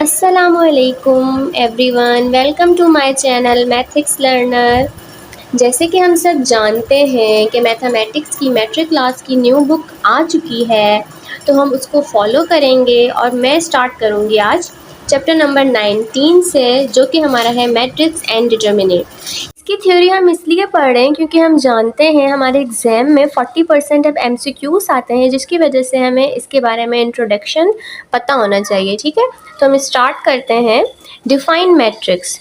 अस्सलामुअलैकुम everyone, welcome to my channel maths learner. जैसे कि हम सब जानते हैं कि मैथमेटिक्स की मैट्रिक क्लास की न्यू बुक आ चुकी है, तो हम उसको फॉलो करेंगे और मैं स्टार्ट करूंगी आज चैप्टर नंबर 19 से, जो कि हमारा है मैट्रिक्स एंड डिटर्मिनेंट। इसकी थ्योरी हम इसलिए पढ़ रहे हैं क्योंकि हम जानते हैं हमारे एग्ज़ाम में 40% अब MCQs आते हैं, जिसकी वजह से हमें इसके बारे में इंट्रोडक्शन पता होना चाहिए। ठीक है, तो हम स्टार्ट करते हैं डिफाइन मैट्रिक्स।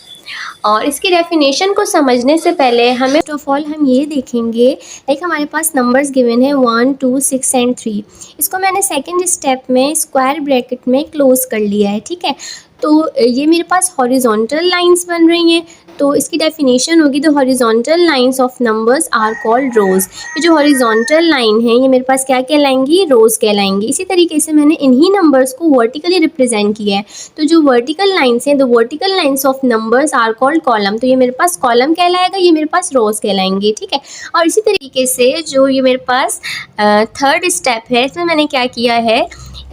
और इसकी डेफिनेशन को समझने से पहले हमें फर्स्ट ऑफ ऑल हम ये देखेंगे, लाइक हमारे पास नंबर्स गिवन है 1, 2, 6 एंड 3। इसको मैंने सेकंड स्टेप में स्क्वायर ब्रैकेट में क्लोज कर लिया है। ठीक है, तो ये मेरे पास हॉरिजॉन्टल लाइंस बन रही हैं, तो इसकी डेफिनेशन होगी the horizontal lines of numbers are called rows. ये जो हॉरिजॉन्टल लाइन है ये मेरे पास क्या कहलाएंगी, रोज कहलाएंगी। इसी तरीके से मैंने इन्हीं नंबर्स को वर्टिकली रिप्रेजेंट किया है, तो जो वर्टिकल लाइंस हैं the vertical lines of numbers are called column, तो ये मेरे पास कॉलम कहलाएगा, ये मेरे पास रोज कहलाएंगे। ठीक है, और इसी तरीके से जो ये मेरे पास थर्ड स्टेप है, इसमें मैंने क्या किया है,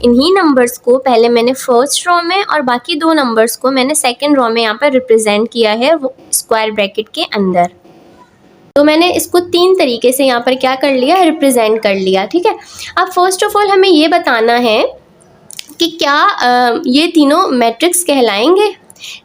इन्हीं नंबर्स को पहले मैंने फर्स्ट रो में और बाकी दो नंबर्स को मैंने सेकंड रो में यहाँ पर रिप्रेजेंट किया है वो स्क्वायर ब्रैकेट के अंदर। तो मैंने इसको तीन तरीके से यहाँ पर क्या कर लिया, रिप्रेजेंट कर लिया। ठीक है, अब फर्स्ट ऑफ ऑल हमें ये बताना है कि क्या ये तीनों मैट्रिक्स कहलाएंगे।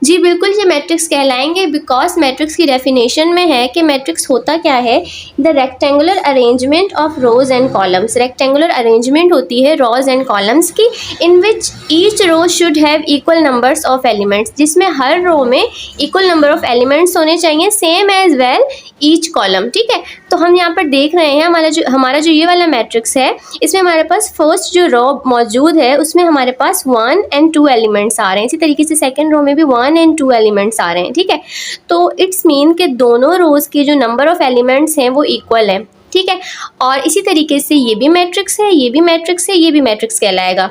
जी बिल्कुल, ये मैट्रिक्स कहलाएंगे, बिकॉज मैट्रिक्स की डेफिनेशन में है कि मैट्रिक्स होता क्या है, the rectangular arrangement of rows and columns. Rectangular arrangement होती है रोज एंड कॉलम्स की, in which each row should have equal numbers of elements, जिसमें हर रो में इक्वल नंबर ऑफ एलिमेंट्स होने चाहिए, same as well each column. ठीक है, तो हम यहाँ पर देख रहे हैं हमारा जो ये वाला मैट्रिक्स है, इसमें हमारे पास फर्स्ट जो रो मौजूद है उसमें हमारे पास 1 and 2 एलिमेंट्स आ रहे हैं। इसी तरीके से सेकंड रो में भी 1 and 2 एलिमेंट्स आ रहे हैं। ठीक है, तो इट्स मीन के दोनों रोज के जो नंबर ऑफ एलिमेंट्स हैं वो इक्वल है। ठीक है, और इसी तरीके से ये भी मैट्रिक्स है, ये भी मैट्रिक्स है, ये भी मैट्रिक्स कहलाएगा,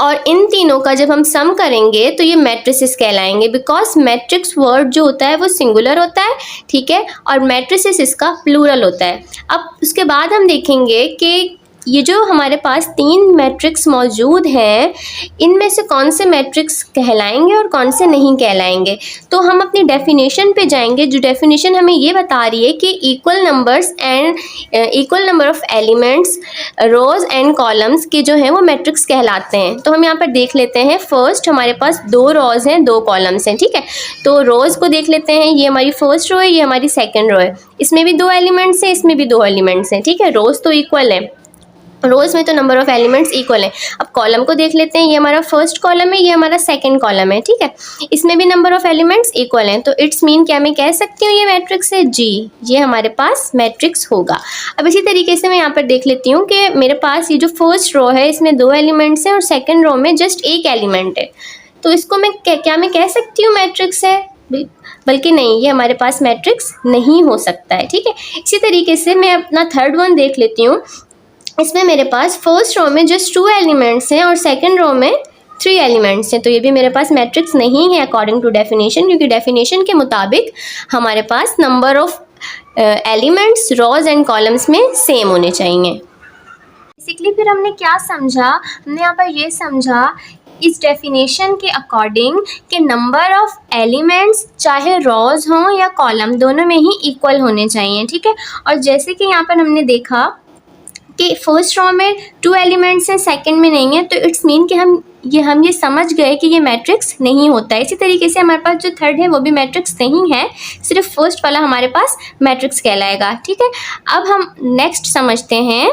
और इन तीनों का जब हम सम करेंगे तो ये मैट्रिसेस कहलाएंगे, बिकॉज मैट्रिक्स वर्ड जो होता है वो सिंगुलर होता है। ठीक है, और मैट्रिसेस इसका प्लूरल होता है। अब उसके बाद हम देखेंगे कि ये जो हमारे पास तीन मैट्रिक्स मौजूद हैं, इनमें से कौन से मैट्रिक्स कहलाएंगे और कौन से नहीं कहलाएंगे। तो हम अपनी डेफिनेशन पे जाएंगे, जो डेफिनेशन हमें ये बता रही है कि equal numbers and equal number of elements rows and columns के जो हैं वो मैट्रिक्स कहलाते हैं। तो हम यहाँ पर देख लेते हैं, फर्स्ट हमारे पास 2 रोज हैं, 2 कॉलम्स हैं। ठीक है, तो रोज को देख लेते हैं, ये हमारी फर्स्ट रो है, ये हमारी सेकेंड रो है, इसमें भी 2 एलिमेंट्स हैं, इसमें भी 2 एलिमेंट्स हैं। ठीक है, रोज तो इक्वल है, रोज में तो नंबर ऑफ एलिमेंट्स इक्वल है। अब कॉलम को देख लेते हैं, ये हमारा फर्स्ट कॉलम है, ये हमारा सेकंड कॉलम है। ठीक है, इसमें भी नंबर ऑफ एलिमेंट्स इक्वल हैं, तो इट्स मीन क्या मैं कह सकती हूँ ये मैट्रिक्स है। जी, ये हमारे पास मैट्रिक्स होगा। अब इसी तरीके से मैं यहाँ पर देख लेती हूँ कि मेरे पास ये जो फर्स्ट रो है इसमें 2 एलिमेंट्स हैं और सेकेंड रो में जस्ट 1 एलिमेंट है, तो इसको मैं क्या मैं कह सकती हूँ मैट्रिक्स है, बल्कि नहीं, ये हमारे पास मैट्रिक्स नहीं हो सकता है। ठीक है, इसी तरीके से मैं अपना थर्ड वन देख लेती हूँ, इसमें मेरे पास फर्स्ट रो में जस्ट 2 एलिमेंट्स हैं और सेकंड रो में 3 एलिमेंट्स हैं, तो ये भी मेरे पास मैट्रिक्स नहीं है अकॉर्डिंग टू डेफिनेशन, क्योंकि डेफिनेशन के मुताबिक हमारे पास number of elements rows and columns में सेम होने चाहिए। बेसिकली फिर हमने क्या समझा, हमने यहाँ पर ये समझा इस डेफिनेशन के अकॉर्डिंग कि नंबर ऑफ एलिमेंट्स चाहे रोज हों या कॉलम, दोनों में ही इक्वल होने चाहिए। ठीक है, और जैसे कि यहाँ पर हमने देखा कि फर्स्ट रो में 2 एलिमेंट्स हैं, सेकंड में नहीं है, तो इट्स मीन कि हम ये समझ गए कि ये मैट्रिक्स नहीं होता है। इसी तरीके से हमारे पास जो थर्ड है वो भी मैट्रिक्स नहीं है, सिर्फ फर्स्ट वाला हमारे पास मैट्रिक्स कहलाएगा। ठीक है, अब हम नेक्स्ट समझते हैं।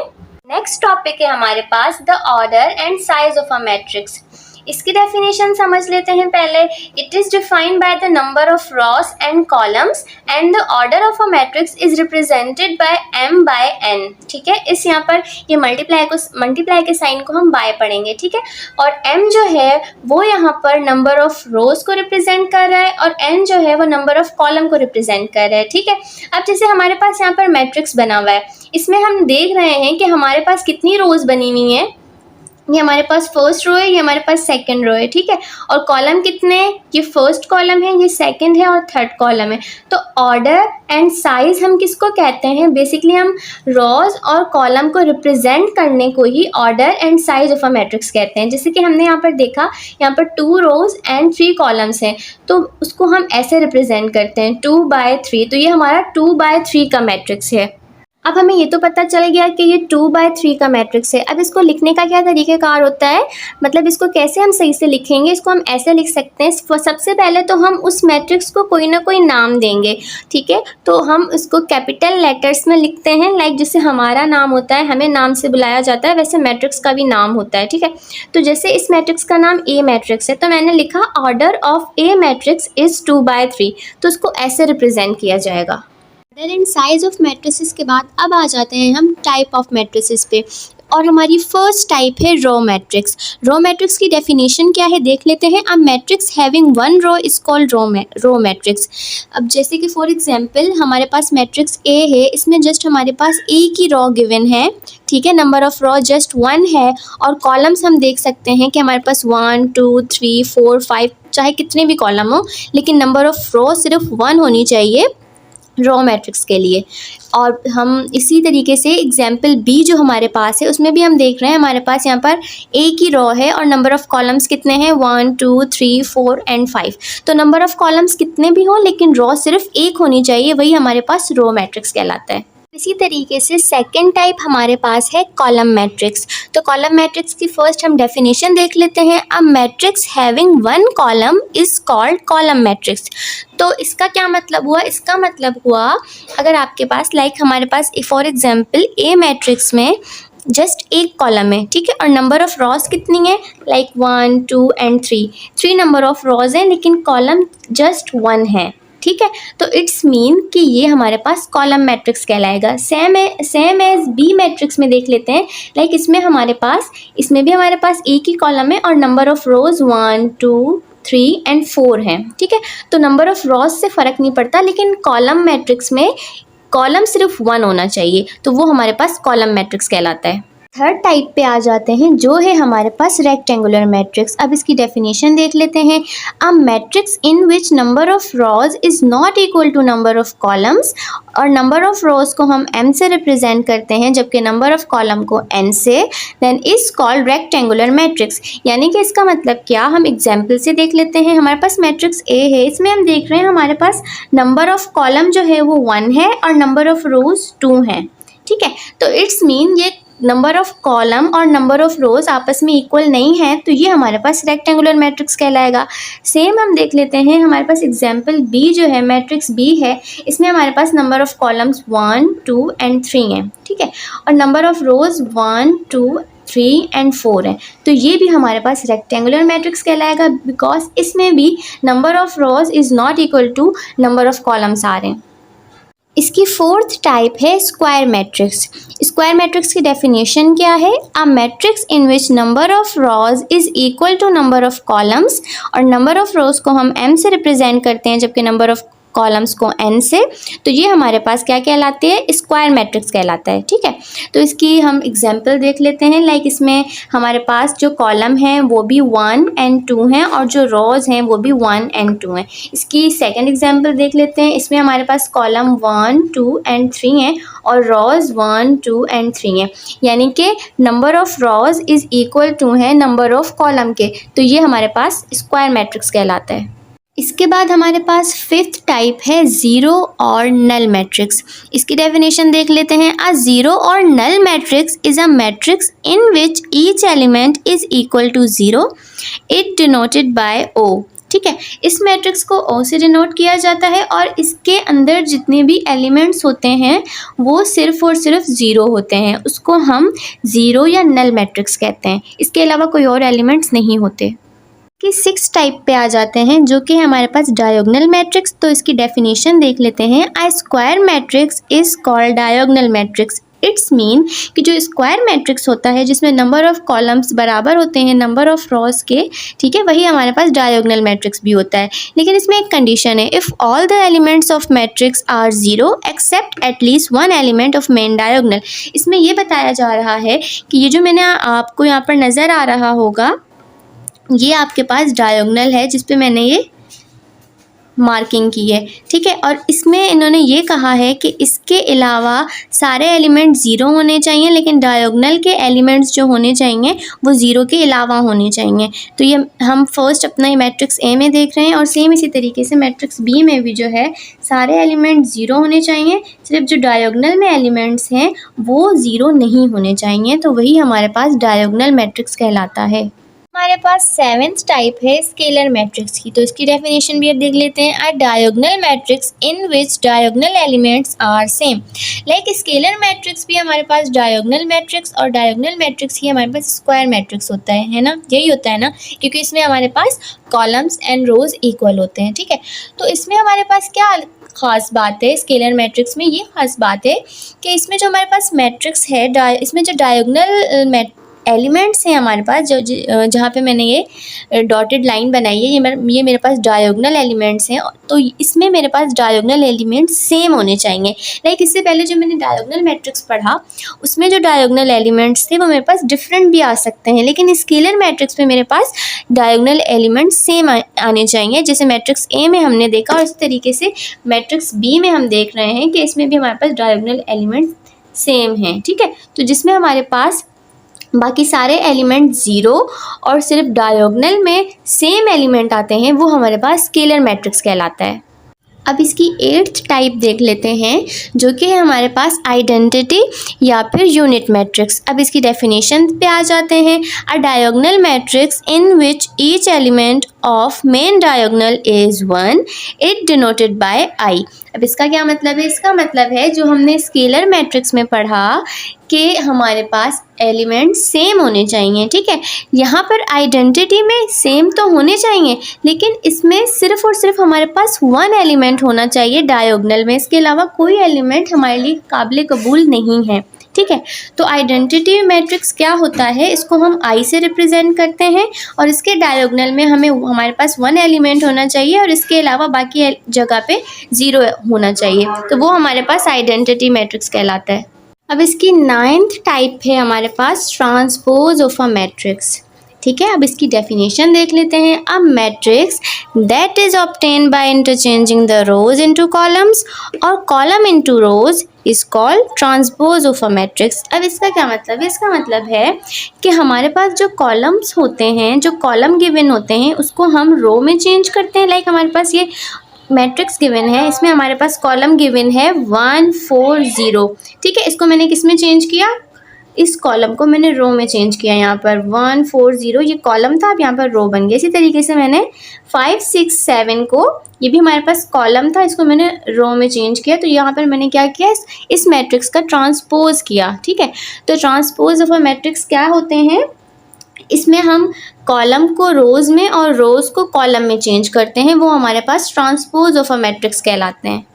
नेक्स्ट टॉपिक है हमारे पास the order and size of a matrix. इसकी डेफिनेशन समझ लेते हैं पहले। It is defined by the number of rows and columns and the order of a matrix is represented by m by n। ठीक है, इस यहाँ पर ये मल्टीप्लाई के साइन को हम बाय पढ़ेंगे। ठीक है, और m जो है वो यहाँ पर नंबर ऑफ रोज को रिप्रेजेंट कर रहा है और n जो है वो नंबर ऑफ कॉलम को रिप्रेजेंट कर रहा है। ठीक है, अब जैसे हमारे पास यहाँ पर मैट्रिक्स बना हुआ है, इसमें हम देख रहे हैं कि हमारे पास कितनी रोज बनी हुई हैं, ये हमारे पास फर्स्ट रो है, ये हमारे पास सेकंड रो है, ठीक है। और कॉलम कितने हैं, ये फर्स्ट कॉलम है, ये सेकंड है और थर्ड कॉलम है। तो ऑर्डर एंड साइज हम किसको कहते हैं, बेसिकली हम रोज और कॉलम को रिप्रेजेंट करने को ही order and size of a matrix कहते हैं। जैसे कि हमने यहाँ पर देखा, यहाँ पर 2 रोज एंड 3 कॉलम्स हैं, तो उसको हम ऐसे रिप्रेजेंट करते हैं 2/3। तो ये हमारा 2/3 का मैट्रिक्स है। अब हमें ये तो पता चल गया कि ये 2/3 का मैट्रिक्स है। अब इसको लिखने का क्या तरीक़ेकार होता है, मतलब इसको कैसे हम सही से लिखेंगे। इसको हम ऐसे लिख सकते हैं, सबसे पहले तो हम उस मैट्रिक्स को कोई ना कोई नाम देंगे, ठीक है। तो हम इसको कैपिटल लेटर्स में लिखते हैं, लाइक जैसे हमारा नाम होता है, हमें नाम से बुलाया जाता है, वैसे मैट्रिक्स का भी नाम होता है, ठीक है। तो जैसे इस मैट्रिक्स का नाम ए मैट्रिक्स है, तो मैंने लिखा order of A matrix is 2/3, तो उसको ऐसे रिप्रेजेंट किया जाएगा। Order and size of matrices के बाद अब आ जाते हैं हम टाइप ऑफ मैट्रिसेस पे, और हमारी फर्स्ट टाइप है रो मैट्रिक्स। रो मैट्रिक्स की डेफिनेशन क्या है देख लेते हैं। A matrix having one row is called row matrix. अब जैसे कि फॉर एग्जांपल हमारे पास मैट्रिक्स ए है, इसमें जस्ट हमारे पास एक ही रो गिवन है, ठीक है। नंबर ऑफ रो जस्ट 1 है, और कॉलम्स हम देख सकते हैं कि हमारे पास 1 2 3 4 5 चाहे कितने भी कॉलम हो, लेकिन नंबर ऑफ रो सिर्फ 1 होनी चाहिए रो मैट्रिक्स के लिए। और हम इसी तरीके से एग्जाम्पल बी जो हमारे पास है, उसमें भी हम देख रहे हैं हमारे पास यहाँ पर एक ही रो है और नंबर ऑफ़ कॉलम्स कितने हैं 1 2 3 4 एंड 5। तो नंबर ऑफ़ कॉलम्स कितने भी हों, लेकिन रो सिर्फ एक होनी चाहिए, वही हमारे पास रो मैट्रिक्स कहलाता है। इसी तरीके से सेकंड टाइप हमारे पास है कॉलम मैट्रिक्स। तो कॉलम मैट्रिक्स की फर्स्ट हम डेफिनेशन देख लेते हैं। A matrix having one column is called column matrix. तो इसका क्या मतलब हुआ, इसका मतलब हुआ अगर आपके पास हमारे पास फॉर एग्जांपल ए मैट्रिक्स में जस्ट एक कॉलम है, ठीक है, और नंबर ऑफ रॉज कितनी है 1 2 एंड 3 नंबर ऑफ रॉज हैं, लेकिन कॉलम जस्ट 1 है, ठीक है। तो इट्स मीन कि ये हमारे पास कॉलम मैट्रिक्स कहलाएगा। सेम एज बी मैट्रिक्स में देख लेते हैं, इसमें भी हमारे पास एक ही कॉलम है और नंबर ऑफ रोज 1 2 3 एंड 4 हैं, ठीक है। तो नंबर ऑफ रोज से फ़र्क नहीं पड़ता, लेकिन कॉलम मैट्रिक्स में कॉलम सिर्फ 1 होना चाहिए, तो वो हमारे पास कॉलम मैट्रिक्स कहलाता है। थर्ड टाइप पे आ जाते हैं, जो है हमारे पास रेक्टेंगुलर मैट्रिक्स। अब इसकी डेफिनेशन देख लेते हैं। A matrix in which number of rows is not equal to number of columns, और नंबर ऑफ रोज को हम m से रिप्रेजेंट करते हैं जबकि नंबर ऑफ कॉलम को n से, then is called rectangular matrix. यानी कि इसका मतलब क्या, हम एग्जाम्पल से देख लेते हैं। हमारे पास मैट्रिक्स A है, इसमें हम देख रहे हैं हमारे पास नंबर ऑफ कॉलम जो है वो 1 है और नंबर ऑफ रोज 2 हैं, ठीक है। तो इट्स मीन ये नंबर ऑफ कॉलम और नंबर ऑफ रोज आपस में इक्वल नहीं है, तो ये हमारे पास रेक्टेंगुलर मैट्रिक्स कहलाएगा। सेम हम देख लेते हैं, हमारे पास एग्जाम्पल बी जो है, मैट्रिक्स बी है, इसमें हमारे पास नंबर ऑफ कॉलम्स 1 2 एंड 3 हैं, ठीक है, और नंबर ऑफ रोज 1 2 3 एंड 4 है। तो ये भी हमारे पास रेक्टेंगुलर मैट्रिक्स कहलाएगा, बिकॉज इसमें भी number of rows is not equal to number of columns आ रहे हैं। इसकी फोर्थ टाइप है स्क्वायर मैट्रिक्स। स्क्वायर मैट्रिक्स की डेफिनेशन क्या है, a matrix in which number of rows is equal to number of columns, और नंबर ऑफ रोज को हम m से रिप्रेजेंट करते हैं जबकि नंबर ऑफ कॉलम्स को n से, तो ये हमारे पास क्या कहलाते हैं, स्क्वायर मैट्रिक्स कहलाता है, ठीक है। तो इसकी हम एग्जांपल देख लेते हैं। इसमें हमारे पास जो कॉलम हैं वो भी 1 एंड 2 हैं और जो रोज हैं वो भी 1 एंड 2 हैं। इसकी सेकंड एग्जांपल देख लेते हैं। इसमें हमारे पास कॉलम 1 2 एंड 3 हैं और रोज 1 2 एंड 3 हैं, यानी कि number of rows is equal to है नंबर ऑफ कॉलम के, तो ये हमारे पास स्क्वायर मैट्रिक्स कहलाता है। इसके बाद हमारे पास फिफ्थ टाइप है ज़ीरो और नल मैट्रिक्स। इसकी डेफिनेशन देख लेते हैं। अ ज़ीरो और null matrix is a matrix in which each element is equal to zero, it denoted by O, ठीक है। इस मैट्रिक्स को ओ से डिनोट किया जाता है और इसके अंदर जितने भी एलिमेंट्स होते हैं वो सिर्फ और सिर्फ ज़ीरो होते हैं, उसको हम ज़ीरो या नल मैट्रिक्स कहते हैं। इसके अलावा कोई और एलिमेंट्स नहीं होते। कि 6 टाइप पे आ जाते हैं, जो कि हमारे पास डायगोनल मैट्रिक्स। तो इसकी डेफिनेशन देख लेते हैं। A square matrix is called diagonal matrix it's mean कि जो स्क्वायर मैट्रिक्स होता है जिसमें नंबर ऑफ कॉलम्स बराबर होते हैं नंबर ऑफ रॉस के, ठीक है, वही हमारे पास डायगोनल मैट्रिक्स भी होता है। लेकिन इसमें एक कंडीशन है, if all the elements of matrix are zero except at least one element of main diagonal. इसमें ये बताया जा रहा है कि ये जो मैंने आपको यहाँ पर नज़र आ रहा होगा, ये आपके पास डायगोनल है जिस पे मैंने ये मार्किंग की है, ठीक है। और इसमें इन्होंने ये कहा है कि इसके अलावा सारे एलिमेंट ज़ीरो होने चाहिए, लेकिन डायगोनल के एलिमेंट्स जो होने चाहिए वो ज़ीरो के अलावा होने चाहिए। तो ये हम फर्स्ट अपना ये मैट्रिक्स ए में देख रहे हैं, और सेम इसी तरीके से मैट्रिक्स बी में भी जो है सारे एलिमेंट ज़ीरो होने चाहिए, सिर्फ जो डायगोनल में एलिमेंट्स हैं वो ज़ीरो नहीं होने चाहिए। तो वही हमारे पास डायगोनल मैट्रिक्स कहलाता है। हमारे पास सेवेंथ टाइप है स्केलर मैट्रिक्स की, तो इसकी डेफिनेशन भी अब देख लेते हैं। A diagonal matrix in which diagonal elements are same. Like scalar matrix भी हमारे पास डायगोनल मैट्रिक्स, और डायगोनल मैट्रिक्स ही हमारे पास स्क्वायर मैट्रिक्स होता है ना, यही होता है ना, क्योंकि इसमें हमारे पास कॉलम्स एंड रोज इक्वल होते हैं, ठीक है। तो इसमें हमारे पास क्या खास बात है स्केलर मैट्रिक्स में, ये खास बात है कि इसमें जो हमारे पास मैट्रिक्स है, इसमें जो डायगोनल एलिमेंट्स हैं हमारे पास, जो जहाँ पे मैंने ये डॉटेड लाइन बनाई है, ये मेरे पास डायगोनल एलिमेंट्स हैं, तो इसमें मेरे पास डायगोनल एलिमेंट्स सेम होने चाहिए। लाइक इससे पहले जो मैंने डायगोनल मैट्रिक्स पढ़ा उसमें जो डायगोनल एलिमेंट्स थे वो मेरे पास डिफरेंट भी आ सकते हैं, लेकिन स्केलर मैट्रिक्स में मेरे पास डायगोनल एलिमेंट्स सेम आने चाहिए। जैसे मैट्रिक्स ए में हमने देखा, और इस तरीके से मैट्रिक्स बी में हम देख रहे हैं कि इसमें भी हमारे पास डायगोनल एलिमेंट्स सेम हैं, ठीक है। तो जिसमें हमारे पास बाकी सारे एलिमेंट ज़ीरो और सिर्फ डायगोनल में सेम एलिमेंट आते हैं, वो हमारे पास स्केलर मैट्रिक्स कहलाता है। अब इसकी एट्थ टाइप देख लेते हैं, जो कि है हमारे पास आइडेंटिटी या फिर यूनिट मैट्रिक्स। अब इसकी डेफिनेशन पे आ जाते हैं। A diagonal matrix in which each element of main diagonal is one, it denoted by I. अब इसका क्या मतलब है? इसका मतलब है जो हमने स्केलर मैट्रिक्स में पढ़ा कि हमारे पास एलिमेंट सेम होने चाहिए, ठीक है। यहाँ पर आइडेंटिटी में सेम तो होने चाहिए, लेकिन इसमें सिर्फ और सिर्फ हमारे पास वन एलिमेंट होना चाहिए डायगोनल में, इसके अलावा कोई एलिमेंट हमारे लिए काबिल कबूल नहीं है, ठीक है। तो आइडेंटिटी मैट्रिक्स क्या होता है, इसको हम आई से रिप्रेजेंट करते हैं, और इसके डायगोनल में हमारे पास वन एलिमेंट होना चाहिए, और इसके अलावा बाकी जगह पे ज़ीरो होना चाहिए, तो वो हमारे पास आइडेंटिटी मैट्रिक्स कहलाता है। अब इसकी नाइन्थ टाइप है हमारे पास ट्रांसपोज ऑफ अ मैट्रिक्स, ठीक है। अब इसकी डेफिनेशन देख लेते हैं। A matrix that is obtain by interchanging the rows into columns और column into rows is called transpose of a matrix. अब इसका क्या मतलब है? इसका मतलब है कि हमारे पास जो कॉलम्स होते हैं, जो कॉलम गिवन होते हैं, उसको हम रो में चेंज करते हैं। लाइक हमारे पास ये मैट्रिक्स गिवन है, इसमें हमारे पास कॉलम गिवन है 1 4 0, ठीक है। इसको मैंने किस में चेंज किया? इस कॉलम को मैंने रो में चेंज किया। यहाँ पर 1 4 0 ये कॉलम था, अब यहाँ पर रो बन गया। इसी तरीके से मैंने 5 6 7 को, ये भी हमारे पास कॉलम था, इसको मैंने रो में चेंज किया। तो यहाँ पर मैंने क्या किया? इस मैट्रिक्स का ट्रांसपोज किया, ठीक है। तो ट्रांसपोज ऑफ अ मैट्रिक्स क्या होते हैं? इसमें हम कॉलम को रोज में और रोज को कॉलम में चेंज करते हैं, वो हमारे पास ट्रांसपोज ऑफ अ मैट्रिक्स कहलाते हैं।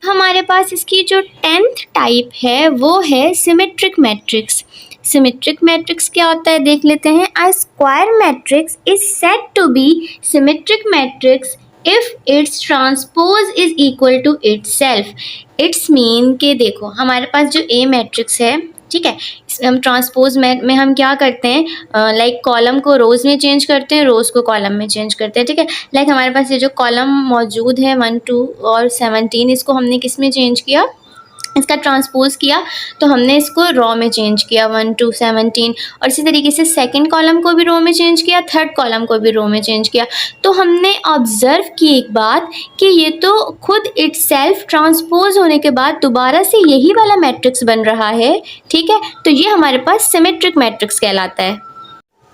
हमारे पास इसकी जो 10th टाइप है वो है सिमेट्रिक मैट्रिक्स। सिमेट्रिक मैट्रिक्स क्या होता है देख लेते हैं। A square matrix is said to be symmetric matrix if its transpose is equal to itself. Its mean के देखो हमारे पास जो ए मैट्रिक्स है, ठीक है, हम ट्रांसपोज में हम क्या करते हैं, लाइक कॉलम को रोज़ में चेंज करते हैं, रोज़ को कॉलम में चेंज करते हैं, ठीक है। लाइक हमारे पास ये जो कॉलम मौजूद है 1 2 और 17, इसको हमने किस में चेंज किया? इसका ट्रांसपोज किया, तो हमने इसको रो में चेंज किया 1 2 17, और इसी तरीके से सेकंड कॉलम को भी रो में चेंज किया, थर्ड कॉलम को भी रो में चेंज किया। तो हमने ऑब्जर्व की एक बात कि ये तो खुद इटसेल्फ ट्रांसपोज होने के बाद दोबारा से यही वाला मैट्रिक्स बन रहा है, ठीक है। तो ये हमारे पास सिमेट्रिक मैट्रिक्स कहलाता है।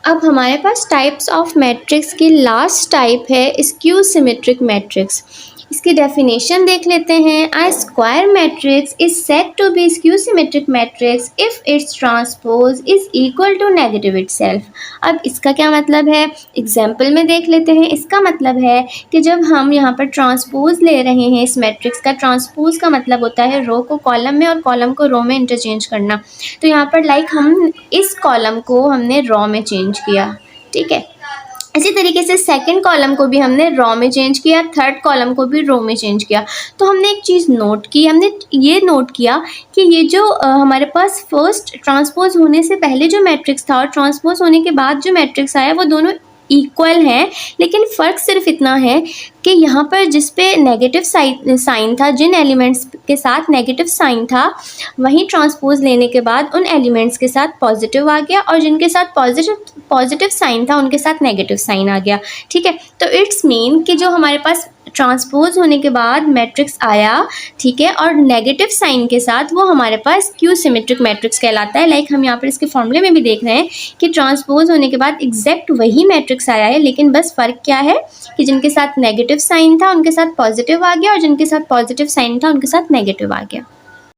अब हमारे पास टाइप्स ऑफ मैट्रिक्स की लास्ट टाइप है स्क्यू सिमेट्रिक मैट्रिक्स। इसकी डेफिनेशन देख लेते हैं। A square matrix is said to be skew symmetric matrix if its transpose is equal to negative itself. अब इसका क्या मतलब है, एग्जाम्पल में देख लेते हैं। इसका मतलब है कि जब हम यहाँ पर ट्रांसपोज ले रहे हैं इस मैट्रिक्स का, ट्रांसपोज का मतलब होता है रो को कॉलम में और कॉलम को रो में इंटरचेंज करना। तो यहाँ पर हम इस कॉलम को हमने रो में चेंज किया, ठीक है। इसी तरीके से सेकंड कॉलम को भी हमने रो में चेंज किया, थर्ड कॉलम को भी रो में चेंज किया। तो हमने एक चीज़ नोट की, हमने ये नोट किया कि ये जो हमारे पास फर्स्ट ट्रांसपोज होने से पहले जो मैट्रिक्स था और ट्रांसपोज होने के बाद जो मैट्रिक्स आया वो दोनों इक्वल हैं, लेकिन फ़र्क सिर्फ इतना है कि यहाँ पर जिस पे नेगेटिव साइन था, जिन एलिमेंट्स के साथ नेगेटिव साइन था, वहीं ट्रांसपोज लेने के बाद उन एलिमेंट्स के साथ पॉजिटिव आ गया और जिनके साथ पॉजिटिव साइन था उनके साथ नेगेटिव साइन आ गया, ठीक है। तो इट्स मीन कि जो हमारे पास ट्रांसपोज होने के बाद मैट्रिक्स आया, ठीक है, और नेगेटिव साइन के साथ, वो हमारे पास क्यू सिमेट्रिक मैट्रिक्स कहलाता है। लाइक हम यहाँ पर इसके फॉर्मूले में भी देख रहे हैं कि ट्रांसपोज होने के बाद एग्जैक्ट वही मैट्रिक्स आया है, लेकिन बस फ़र्क क्या है कि जिनके साथ नेगेटिव साइन था उनके साथ पॉजिटिव आ गया और जिनके साथ पॉजिटिव साइन था उनके साथ नेगेटिव आ गया।